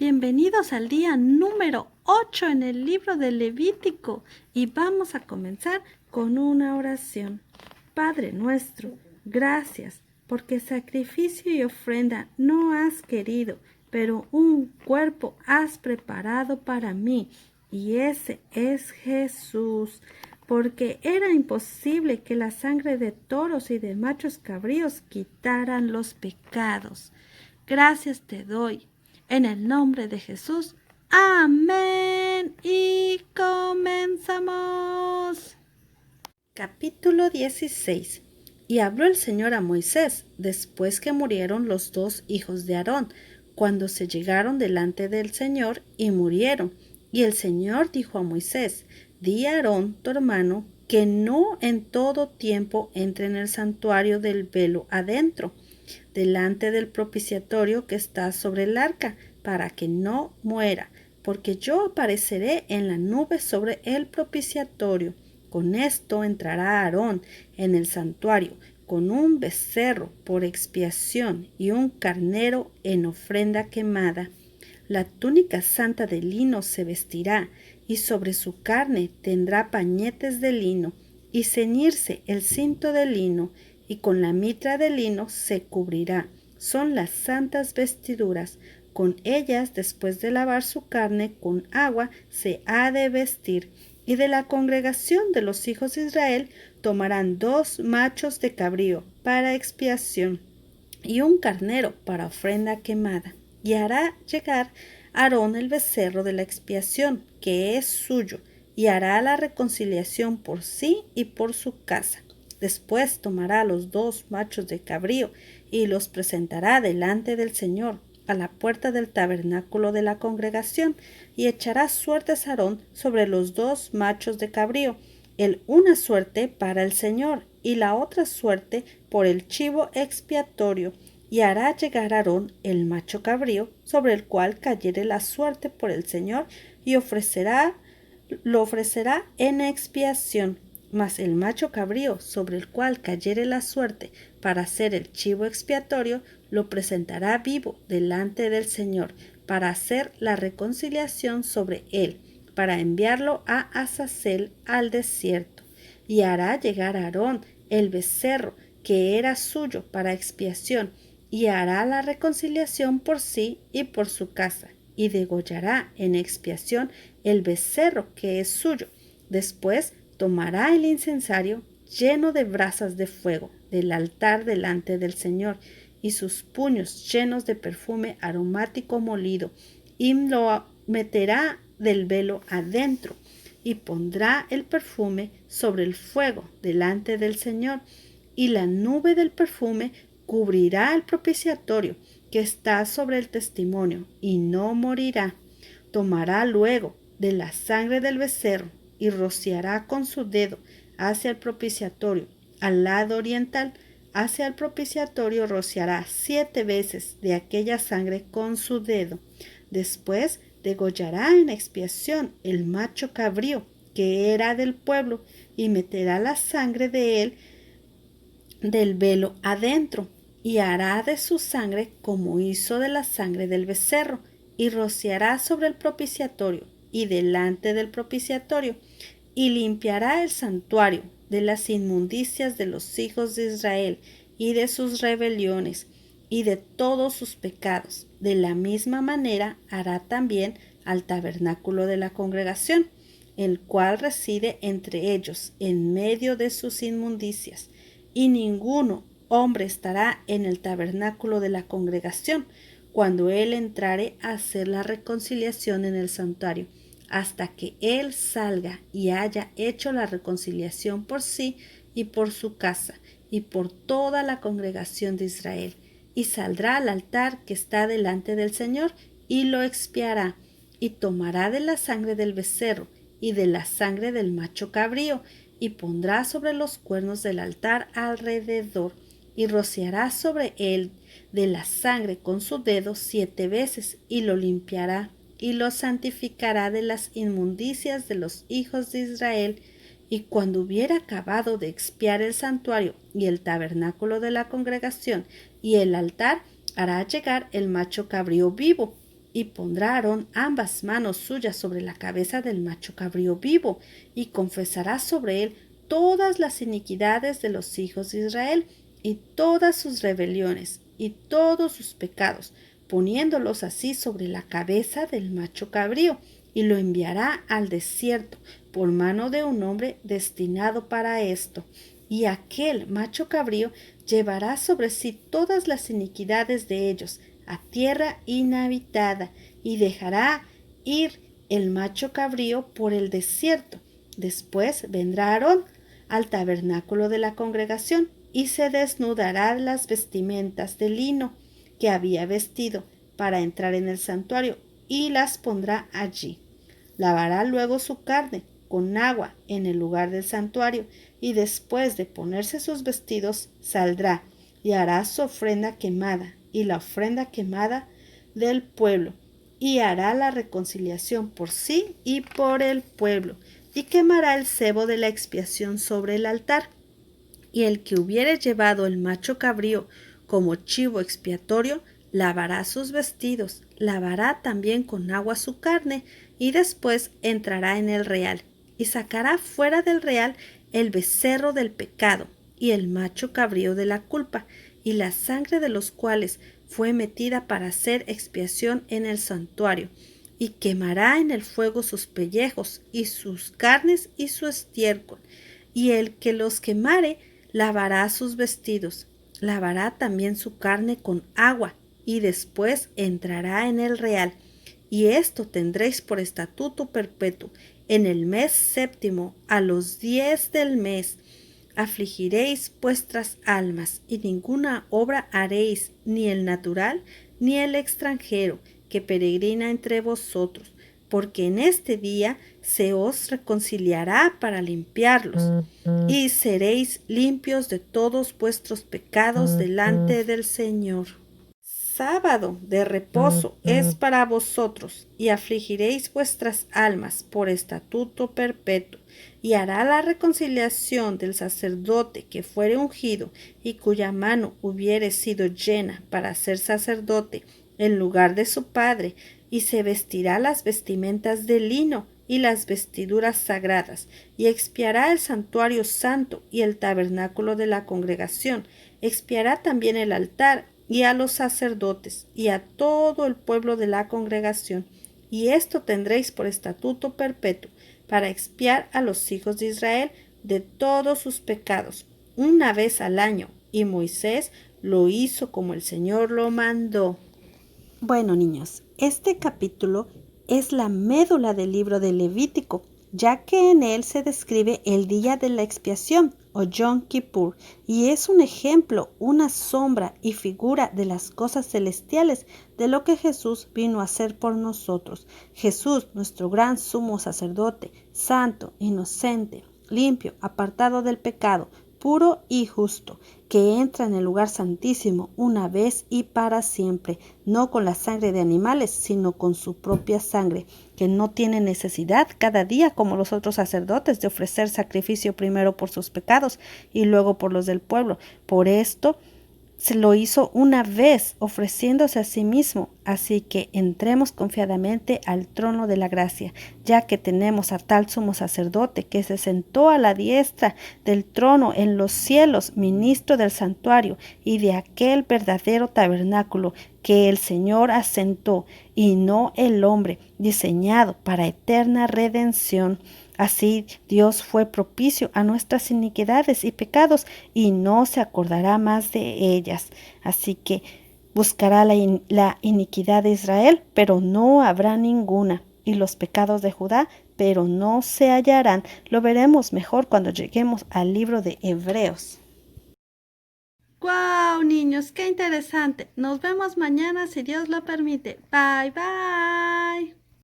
Bienvenidos al día número 8 en el libro de Levítico y vamos a comenzar con una oración. Padre nuestro, gracias porque sacrificio y ofrenda no has querido, pero un cuerpo has preparado para mí y ese es Jesús. Porque era imposible que la sangre de toros y de machos cabríos quitaran los pecados. Gracias te doy. En el nombre de Jesús. Amén. Y comenzamos. Capítulo 16. Y habló el Señor a Moisés, después que murieron los dos hijos de Aarón, cuando se llegaron delante del Señor y murieron. Y el Señor dijo a Moisés, di a Aarón, tu hermano, que no en todo tiempo entre en el santuario del velo adentro, delante del propiciatorio que está sobre el arca, para que no muera, porque yo apareceré en la nube sobre el propiciatorio. Con esto entrará Aarón en el santuario, con un becerro por expiación y un carnero en ofrenda quemada. La túnica santa de lino se vestirá, y sobre su carne tendrá pañetes de lino, y ceñirse el cinto de lino, y con la mitra de lino se cubrirá. Son las santas vestiduras. Con ellas, después de lavar su carne con agua, se ha de vestir. Y de la congregación de los hijos de Israel tomarán 2 machos de cabrío para expiación y un carnero para ofrenda quemada. Y hará llegar Aarón el becerro de la expiación, que es suyo, y hará la reconciliación por sí y por su casa. Después tomará los 2 machos de cabrío y los presentará delante del Señor a la puerta del tabernáculo de la congregación, y echará suertes Aarón sobre los 2 machos de cabrío, el una suerte para el Señor y la otra suerte por el chivo expiatorio, y hará llegar Aarón el macho cabrío sobre el cual cayere la suerte por el Señor, y lo ofrecerá en expiación. Mas el macho cabrío sobre el cual cayere la suerte para hacer el chivo expiatorio, lo presentará vivo delante del Señor, para hacer la reconciliación sobre él, para enviarlo a Azazel al desierto. Y hará llegar a Aarón el becerro que era suyo para expiación, y hará la reconciliación por sí y por su casa, y degollará en expiación el becerro que es suyo. Después tomará el incensario lleno de brasas de fuego del altar delante del Señor, y sus puños llenos de perfume aromático molido, y lo meterá del velo adentro, y pondrá el perfume sobre el fuego delante del Señor, y la nube del perfume cubrirá el propiciatorio que está sobre el testimonio, y no morirá. Tomará luego de la sangre del becerro y rociará con su dedo hacia el propiciatorio, al lado oriental. Hacia el propiciatorio rociará 7 veces de aquella sangre con su dedo. Después degollará en expiación el macho cabrío que era del pueblo, y meterá la sangre de él del velo adentro, y hará de su sangre como hizo de la sangre del becerro, y rociará sobre el propiciatorio y delante del propiciatorio, y limpiará el santuario de las inmundicias de los hijos de Israel y de sus rebeliones y de todos sus pecados. De la misma manera hará también al tabernáculo de la congregación, el cual reside entre ellos en medio de sus inmundicias. Y ninguno hombre estará en el tabernáculo de la congregación cuando él entrare a hacer la reconciliación en el santuario, hasta que él salga y haya hecho la reconciliación por sí y por su casa y por toda la congregación de Israel, y saldrá al altar que está delante del Señor y lo expiará, y tomará de la sangre del becerro y de la sangre del macho cabrío, y pondrá sobre los cuernos del altar alrededor, y rociará sobre él de la sangre con su dedo 7 veces, y lo limpiará, y lo santificará de las inmundicias de los hijos de Israel. Y cuando hubiera acabado de expiar el santuario y el tabernáculo de la congregación y el altar, hará llegar el macho cabrío vivo, y pondrá Aarón ambas manos suyas sobre la cabeza del macho cabrío vivo, y confesará sobre él todas las iniquidades de los hijos de Israel, y todas sus rebeliones, y todos sus pecados, poniéndolos así sobre la cabeza del macho cabrío, y lo enviará al desierto por mano de un hombre destinado para esto. Y aquel macho cabrío llevará sobre sí todas las iniquidades de ellos a tierra inhabitada, y dejará ir el macho cabrío por el desierto. Después vendrá Aarón al tabernáculo de la congregación y se desnudará las vestimentas de lino que había vestido para entrar en el santuario, y las pondrá allí. Lavará luego su carne con agua en el lugar del santuario, y después de ponerse sus vestidos saldrá y hará su ofrenda quemada y la ofrenda quemada del pueblo, y hará la reconciliación por sí y por el pueblo, y quemará el cebo de la expiación sobre el altar. Y el que hubiere llevado el macho cabrío como chivo expiatorio, lavará sus vestidos, lavará también con agua su carne, y después entrará en el real, y sacará fuera del real el becerro del pecado, y el macho cabrío de la culpa, y la sangre de los cuales fue metida para hacer expiación en el santuario, y quemará en el fuego sus pellejos, y sus carnes, y su estiércol. Y el que los quemare, lavará sus vestidos, lavará también su carne con agua, y después entrará en el real. Y esto tendréis por estatuto perpetuo. En el mes séptimo, a los 10 del mes, afligiréis vuestras almas, y ninguna obra haréis, ni el natural, ni el extranjero, que peregrina entre vosotros, porque en este día se os reconciliará para limpiarlos, y seréis limpios de todos vuestros pecados delante del Señor. Sábado de reposo es para vosotros, y afligiréis vuestras almas por estatuto perpetuo, y hará la reconciliación del sacerdote que fuere ungido, y cuya mano hubiere sido llena para ser sacerdote en lugar de su padre, y se vestirá las vestimentas de lino y las vestiduras sagradas, y expiará el santuario santo y el tabernáculo de la congregación, expiará también el altar y a los sacerdotes y a todo el pueblo de la congregación, y esto tendréis por estatuto perpetuo, para expiar a los hijos de Israel de todos sus pecados, una vez al año, y Moisés lo hizo como el Señor lo mandó. Bueno, niños, este capítulo es la médula del libro de Levítico, ya que en él se describe el día de la expiación o Yom Kippur, y es un ejemplo, una sombra y figura de las cosas celestiales de lo que Jesús vino a hacer por nosotros. Jesús, nuestro gran sumo sacerdote, santo, inocente, limpio, apartado del pecado, puro y justo, que entra en el lugar santísimo una vez y para siempre, no con la sangre de animales, sino con su propia sangre, que no tiene necesidad cada día, como los otros sacerdotes, de ofrecer sacrificio primero por sus pecados y luego por los del pueblo. Por esto se lo hizo una vez, ofreciéndose a sí mismo. Así que entremos confiadamente al trono de la gracia, ya que tenemos a tal sumo sacerdote que se sentó a la diestra del trono en los cielos, ministro del santuario y de aquel verdadero tabernáculo que el Señor asentó, y no el hombre, diseñado para eterna redención. Así Dios fue propicio a nuestras iniquidades y pecados, y no se acordará más de ellas. Así que buscará la iniquidad de Israel, pero no habrá ninguna, y los pecados de Judá, pero no se hallarán. Lo veremos mejor cuando lleguemos al libro de Hebreos. ¡Guau, niños! ¡Qué interesante! Nos vemos mañana si Dios lo permite. Bye, bye.